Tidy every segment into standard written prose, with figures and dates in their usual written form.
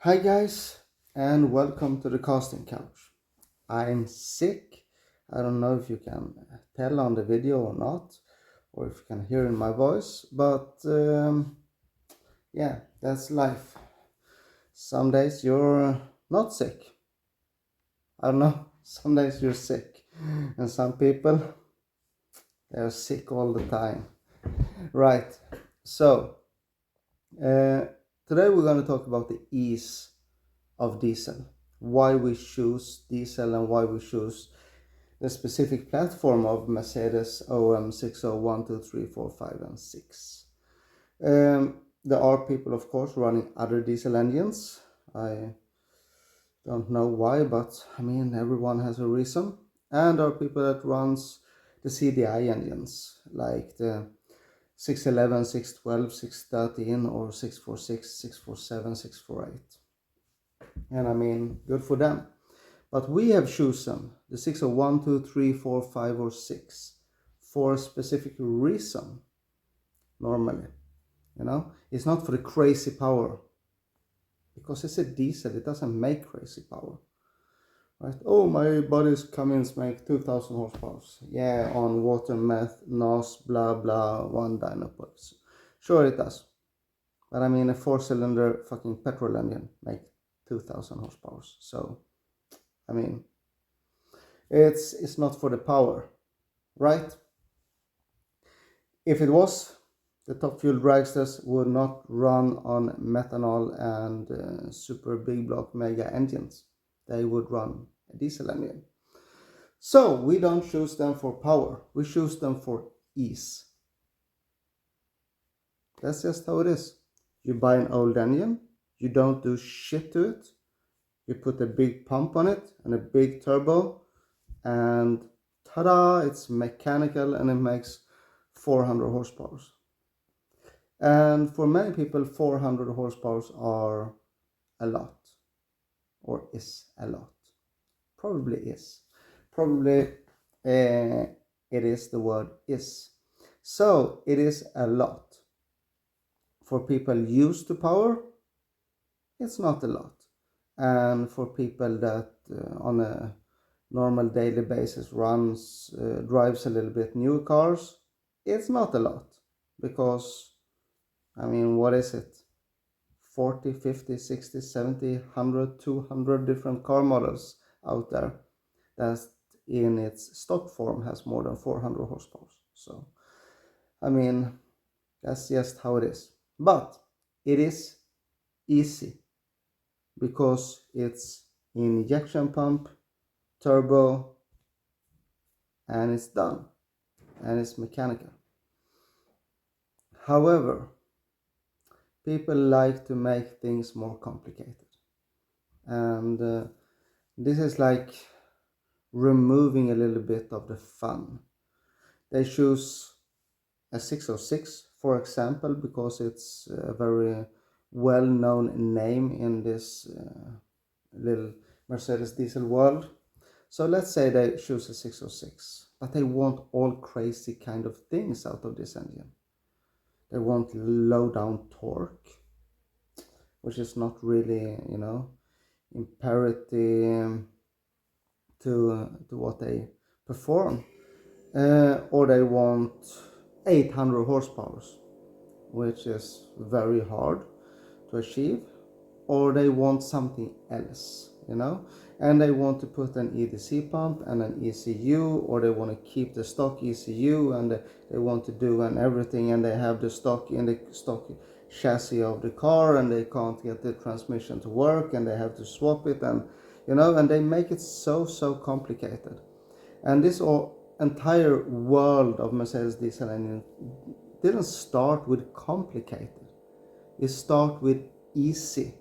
Hi guys, and welcome to the casting couch. I'm sick. I don't know if you can tell on the video or not, or if you can hear in my voice, but yeah, that's life. Some days you're not sick. I don't know. Some days you're sick, and some people they're sick all the time. Right. So today we're going to talk about the ease of diesel, why we choose diesel and why we choose the specific platform of Mercedes om601, 2, 3, 4, 5 and 6. There are people of course running other diesel engines. I don't know why, but I mean everyone has a reason. And there are people that runs the CDI engines like the 611, 612, 613 or 646, 647, 648. And I mean, good for them. But we have chosen the 601, 2, 3, 4, 5 or 6 for a specific reason. Normally, it's not for the crazy power, because it's a diesel. It doesn't make crazy power, right? Oh, my body's Cummins make 2000 horsepower. Yeah, on water, meth, NOS, blah blah, one dyno pulse. Sure it does, but I mean a 4-cylinder fucking petrol engine make 2000 horsepower. So I mean, it's not for the power, right? If it was, the top fuel dragsters would not run on methanol and super big block mega engines. They would run a diesel engine. So we don't choose them for power, we choose them for ease. That's just how it is. You buy an old engine, you don't do shit to it, you put a big pump on it and a big turbo, and ta-da, it's mechanical and it makes 400 horsepower. And for many people 400 horsepower are a lot, or is a lot. Probably is. Probably it is, the word is. So it is a lot. For people used to power, it's not a lot. And for people that on a normal daily basis drives a little bit new cars, it's not a lot, because I mean, what is it, 40, 50, 60, 70, 100, 200 different car models out there that in its stock form has more than 400 horsepower. So I mean, that's just how it is. But it is easy because it's injection pump, turbo, and it's done, and it's mechanical. However, people like to make things more complicated, and this is like removing a little bit of the fun. They choose a 606, for example, because it's a very well-known name in this little Mercedes diesel world. So let's say they choose a 606, but they want all crazy kind of things out of this engine. They want low down torque, which is not really, imperative to what they perform. Or they want 800 horsepower, which is very hard to achieve. Or they want something else, and they want to put an EDC pump and an ECU, or they want to keep the stock ECU, and they want to do and everything, and they have the stock in the stock chassis of the car, and they can't get the transmission to work, and they have to swap it, and and they make it so complicated. And this entire world of Mercedes diesel engine didn't start with complicated. It started with easy.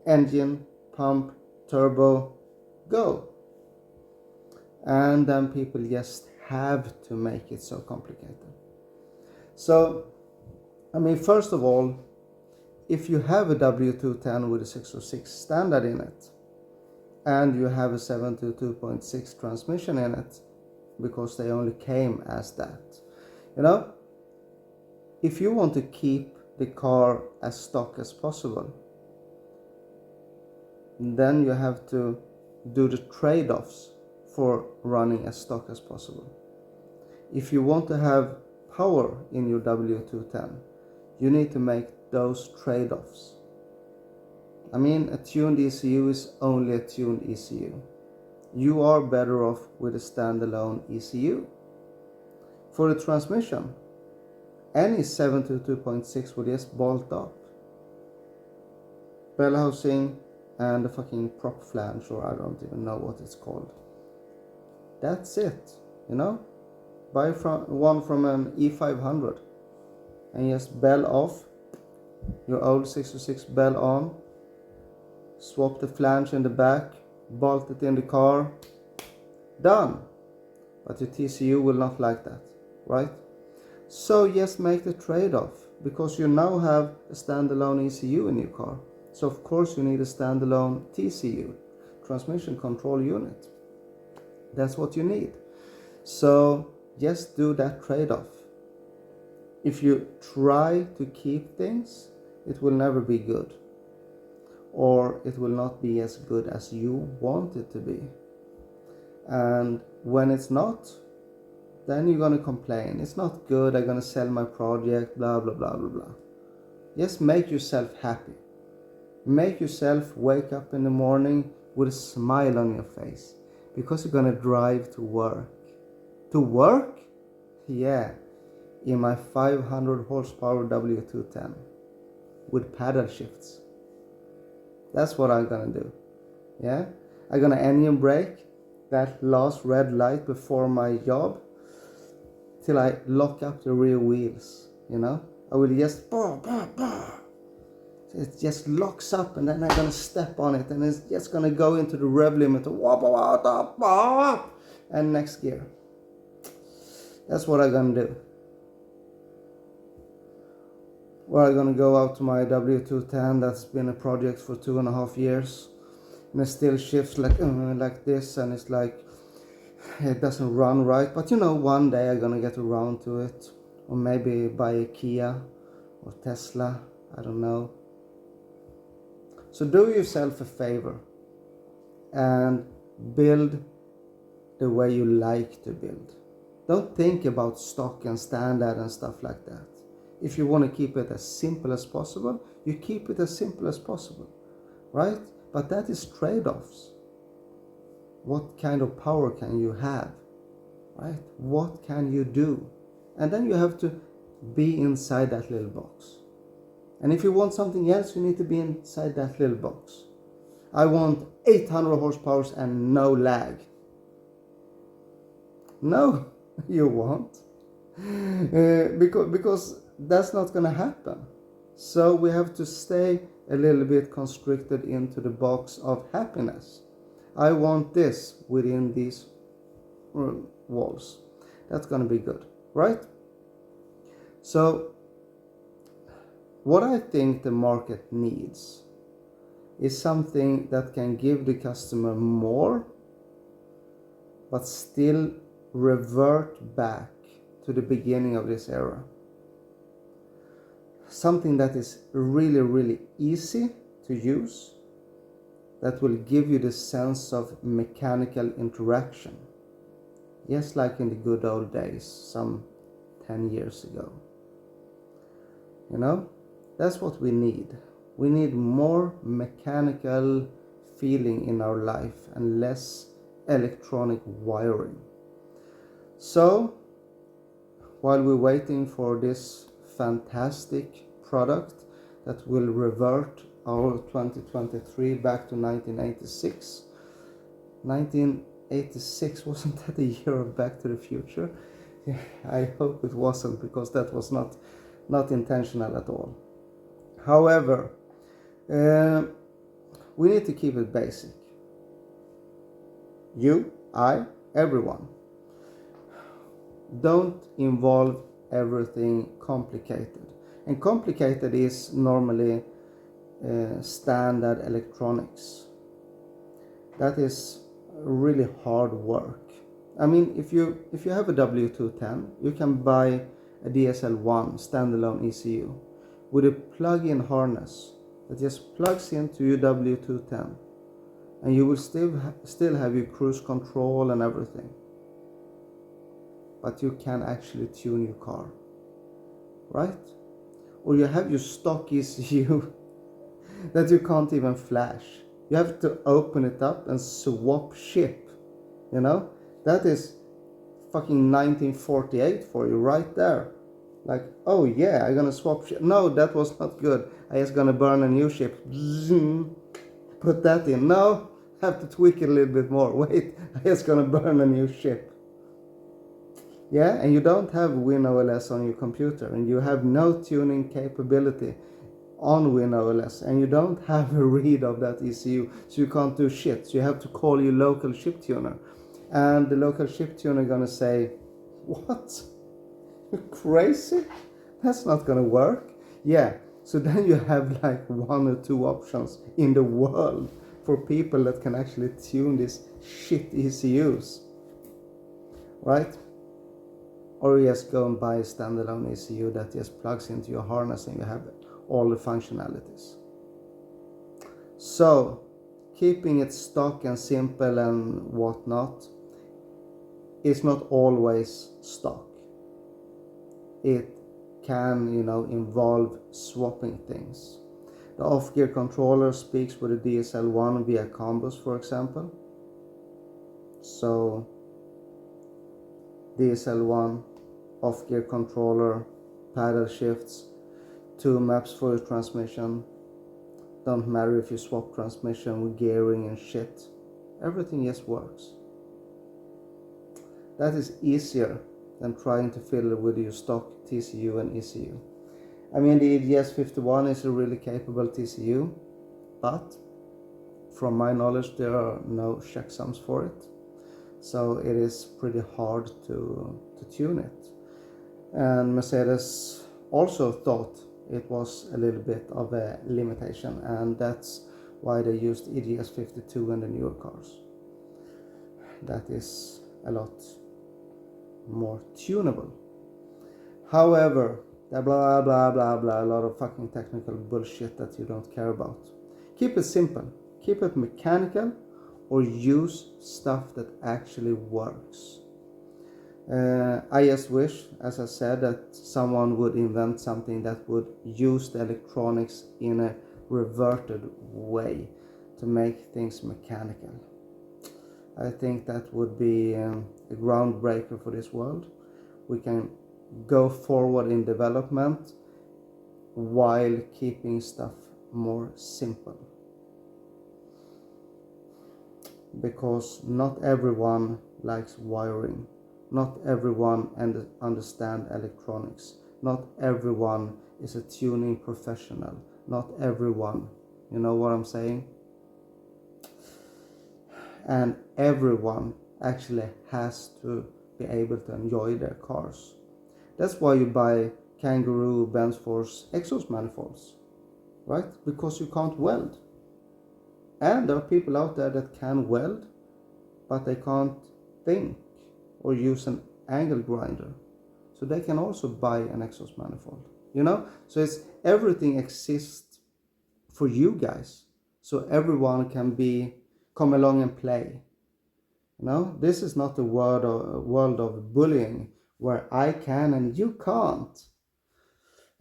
Engine, pump, turbo, go. And then people just have to make it so complicated. So, I mean, first of all, if you have a W210 with a 606 standard in it, and you have a 722.6 transmission in it, because they only came as that, if you want to keep the car as stock as possible, then you have to do the trade-offs for running as stock as possible. If you want to have power in your W210, you need to make those trade-offs. I mean, a tuned ECU is only a tuned ECU. You are better off with a standalone ECU. For the transmission, any 722.6 will just bolt up. Bell housing and the fucking prop flange, or I don't even know what it's called. That's it, you know? Buy one from an E500 and just bell off, your old 606 bell on, swap the flange in the back, bolt it in the car, done. But your TCU will not like that, right? So just make the trade-off, because you now have a standalone ECU in your car. So of course you need a standalone TCU, transmission control unit. That's what you need. So just do that trade-off. If you try to keep things, it will never be good, or it will not be as good as you want it to be. And when it's not, then you're gonna complain. It's not good, I'm gonna sell my project, blah blah blah blah blah. Just make yourself happy. Make yourself wake up in the morning with a smile on your face, because you're gonna drive to work. To work? Yeah, in my 500 horsepower W210 with paddle shifts. That's what I'm gonna do. Yeah, I'm gonna engine brake that last red light before my job till I lock up the rear wheels. You know, I will just it just locks up, and then I'm gonna step on it, and it's just gonna go into the rev limiter, and next gear. That's what I'm gonna do. Well, I'm gonna go out to my W210 that's been a project for 2.5 years, and it still shifts like this, and it's like it doesn't run right. But you know, one day I'm gonna get around to it, or maybe buy a Kia or Tesla, I don't know. So do yourself a favor and build the way you like to build. Don't think about stock and standard and stuff like that. If you want to keep it as simple as possible, you keep it as simple as possible, right? But that is trade-offs. What kind of power can you have, right? What can you do? And then you have to be inside that little box. And if you want something else, you need to be inside that little box. I want 800 horsepower and no lag. No, you won't. Because that's not going to happen. So we have to stay a little bit constricted into the box of happiness. I want this within these walls. That's going to be good, right? So what I think the market needs is something that can give the customer more, but still revert back to the beginning of this era. Something that is really, really easy to use, that will give you the sense of mechanical interaction, just like in the good old days, some 10 years ago. You know, that's what we need. We need more mechanical feeling in our life and less electronic wiring. So, while we're waiting for this fantastic product that will revert our 2023 back to 1986. 1986, wasn't that a year of Back to the Future? Yeah, I hope it wasn't, because that was not intentional at all. However, we need to keep it basic. You, I, everyone. Don't involve everything complicated. And complicated is normally standard electronics. That is really hard work. I mean, if you have a W210, you can buy a DSL1 standalone ECU with a plug-in harness that just plugs into your W210 and you will still have your cruise control and everything, but you can actually tune your car, right? Or you have your stock ECU that you can't even flash. You have to open it up and swap ship, you know? That is fucking 1948 for you right there. Like, oh yeah, I'm gonna swap ship. No, that was not good. I just gonna burn a new ship. Put that in. No, have to tweak it a little bit more. Wait, I just gonna burn a new ship. Yeah, and you don't have WinOS on your computer, and you have no tuning capability on WinOS, and you don't have a read of that ECU, so you can't do shit. So you have to call your local ship tuner, and the local ship tuner gonna say, "What? You're crazy? That's not gonna work." Yeah. So then you have like 1 or 2 options in the world for people that can actually tune these shit ECUs, right? Or you just go and buy a standalone ECU that just plugs into your harness and you have all the functionalities. So keeping it stock and simple and whatnot is not always stock. It can, involve swapping things. The off-gear controller speaks with the DSL1 via combos, for example. So DSL1, off-gear controller, paddle shifts, 2 maps for your transmission. Don't matter if you swap transmission with gearing and shit. Everything just works. That is easier than trying to fiddle it with your stock TCU and ECU. I mean, the EDS51 is a really capable TCU, but from my knowledge there are no checksums for it. So it is pretty hard to tune it. And Mercedes also thought it was a little bit of a limitation, and that's why they used EDS52 in the newer cars. That is a lot more tunable. However, blah blah blah blah, a lot of fucking technical bullshit that you don't care about. Keep it simple, keep it mechanical, or use stuff that actually works. I just wish, as I said, that someone would invent something that would use the electronics in a reverted way to make things mechanical. I think that would be a groundbreaker for this world. We can go forward in development while keeping stuff more simple. Because not everyone likes wiring. Not everyone understands electronics. Not everyone is a tuning professional. Not everyone. You know what I'm saying? And everyone actually has to be able to enjoy their cars. That's why you buy Kangaroo Benz Force exhaust manifolds, right? Because you can't weld. And there are people out there that can weld, but they can't think or use an angle grinder. So they can also buy an exhaust manifold, So everything exists for you guys. So everyone can come along and play. This is not a world of bullying where I can and you can't.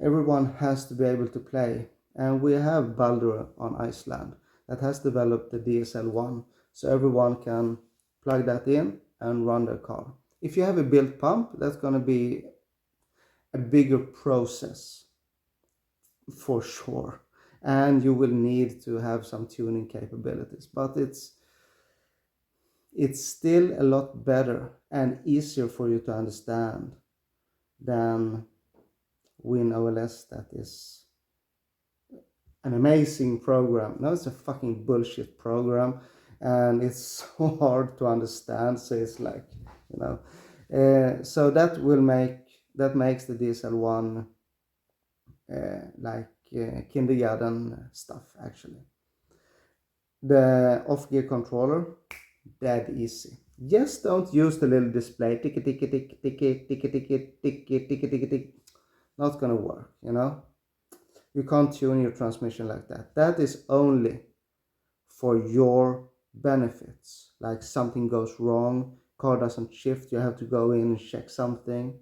Everyone has to be able to play. And we have Baldur on Iceland that has developed the DSL1, so everyone can plug that in and run their car. If you have a built pump, that's going to be a bigger process for sure, and you will need to have some tuning capabilities, but it's still a lot better and easier for you to understand than WinOS. That is an amazing program. No, it's a fucking bullshit program, and it's so hard to understand. So it's like, so that makes the DSL1 like kindergarten stuff actually. The off-gear controller, that easy. Just don't use the little display tick tick tick tick tick tick tick tick tick tick. Not gonna work, You can't tune your transmission like that. That is only for your benefits, like something goes wrong, car doesn't shift, you have to go in and check something.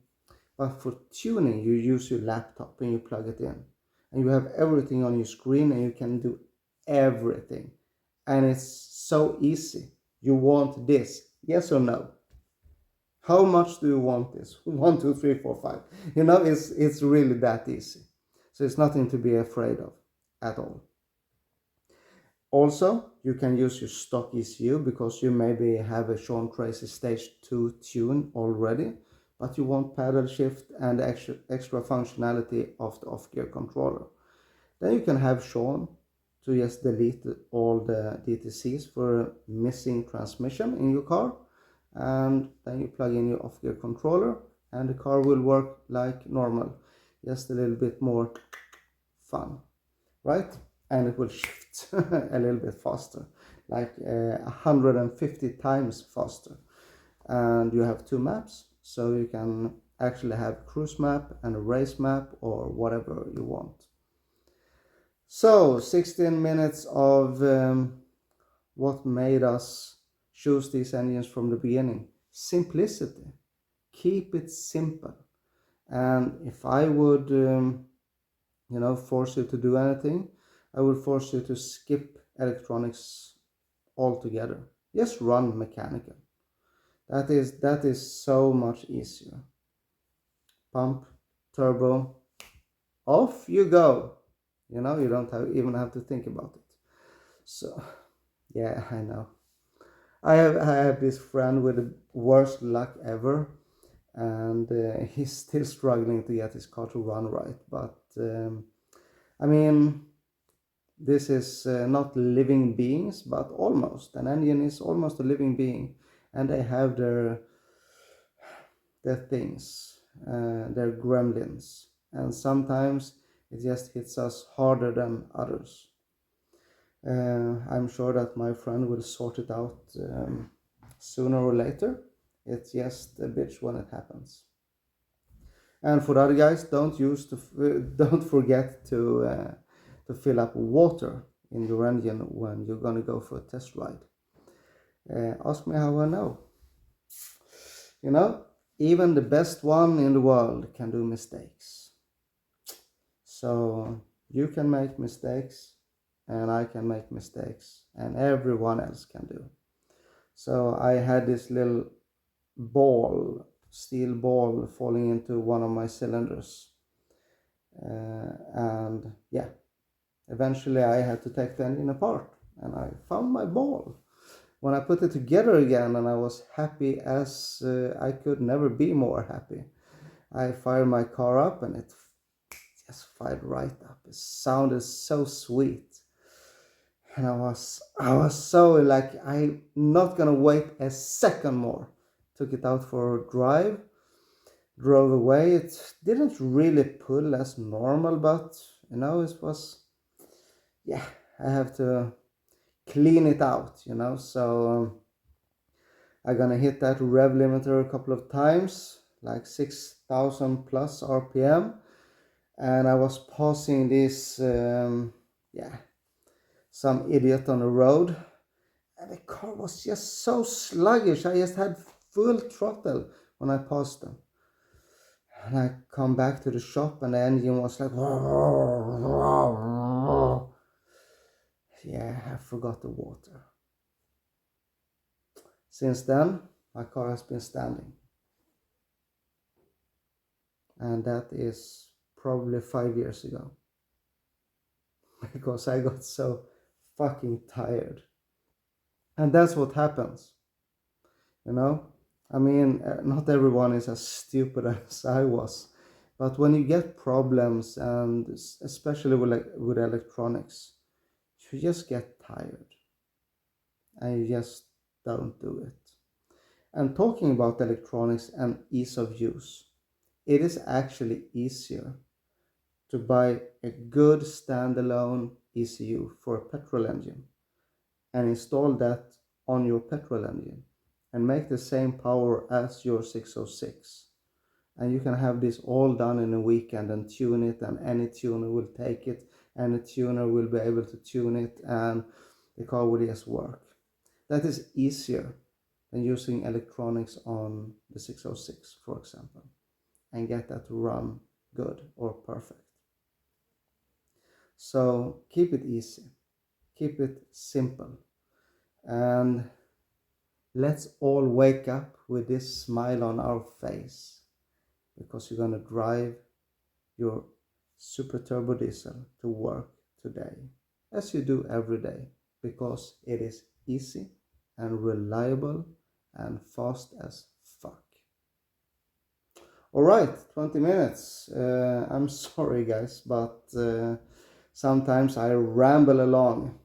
But for tuning, you use your laptop and you plug it in, and you have everything on your screen and you can do everything. And it's so easy. You want this, yes or no? How much do you want this? 1, 2, 3, 4, 5. It's really that easy. So it's nothing to be afraid of at all. Also, you can use your stock ECU because you maybe have a Sean Tracy Stage 2 tune already, but you want paddle shift and extra functionality of the off-gear controller. Then you can have Sean to just delete all the DTCs for missing transmission in your car, and then you plug in your off-gear controller and the car will work like normal, just a little bit more fun, right? And it will shift a little bit faster, like 150 times faster. And you have two maps, so you can actually have cruise map and a race map or whatever you want. So 16 minutes of what made us choose these engines from the beginning. Simplicity. Keep it simple. And if I would force you to do anything, I would force you to skip electronics altogether. Just run mechanical. That is so much easier. Pump, turbo, off you go. You don't even have to think about it. So yeah, I know. I have this friend with the worst luck ever, and he's still struggling to get his car to run right. But I mean, this is not living beings, but almost. An engine is almost a living being, and they have their things, their gremlins, and sometimes it just hits us harder than others. I'm sure that my friend will sort it out sooner or later. It's just a bitch when it happens. And for the other guys, don't forget to fill up water in your engine when you're gonna go for a test ride. Ask me how I know. Even the best one in the world can do mistakes. So you can make mistakes, and I can make mistakes, and everyone else can do. So I had this little steel ball falling into one of my cylinders. And yeah, eventually I had to take the engine apart, and I found my ball. When I put it together again, and I was happy as I could never be more happy. I fired my car up, and it just fired right up. It sounded so sweet. And I was so like, I'm not gonna wait a second more. Took it out for a drive, drove away. It didn't really pull as normal, but it was, yeah, I have to clean it out, so I'm gonna hit that rev limiter a couple of times, like 6,000 plus RPM, and I was passing this some idiot on the road, and the car was just so sluggish. I just had full throttle when I passed them, and I come back to the shop, and the engine was like, yeah, I forgot the water. Since then, my car has been standing, and that is probably 5 years ago, because I got so fucking tired. And that's what happens, I mean, not everyone is as stupid as I was, but when you get problems, and especially with electronics, you just get tired, and you just don't do it. And talking about electronics and ease of use, it is actually easier to buy a good standalone ECU for a petrol engine and install that on your petrol engine and make the same power as your 606. And you can have this all done in a weekend and tune it, and any tuner will take it, and a tuner will be able to tune it, and the car will just work. That is easier than using electronics on the 606, for example, and get that to run good or perfect. So keep it easy, keep it simple, and let's all wake up with this smile on our face, because you're going to drive your super turbo diesel to work today, as you do every day, because it is easy and reliable and fast as fuck. All right, 20 minutes. I'm sorry guys, but sometimes I ramble along.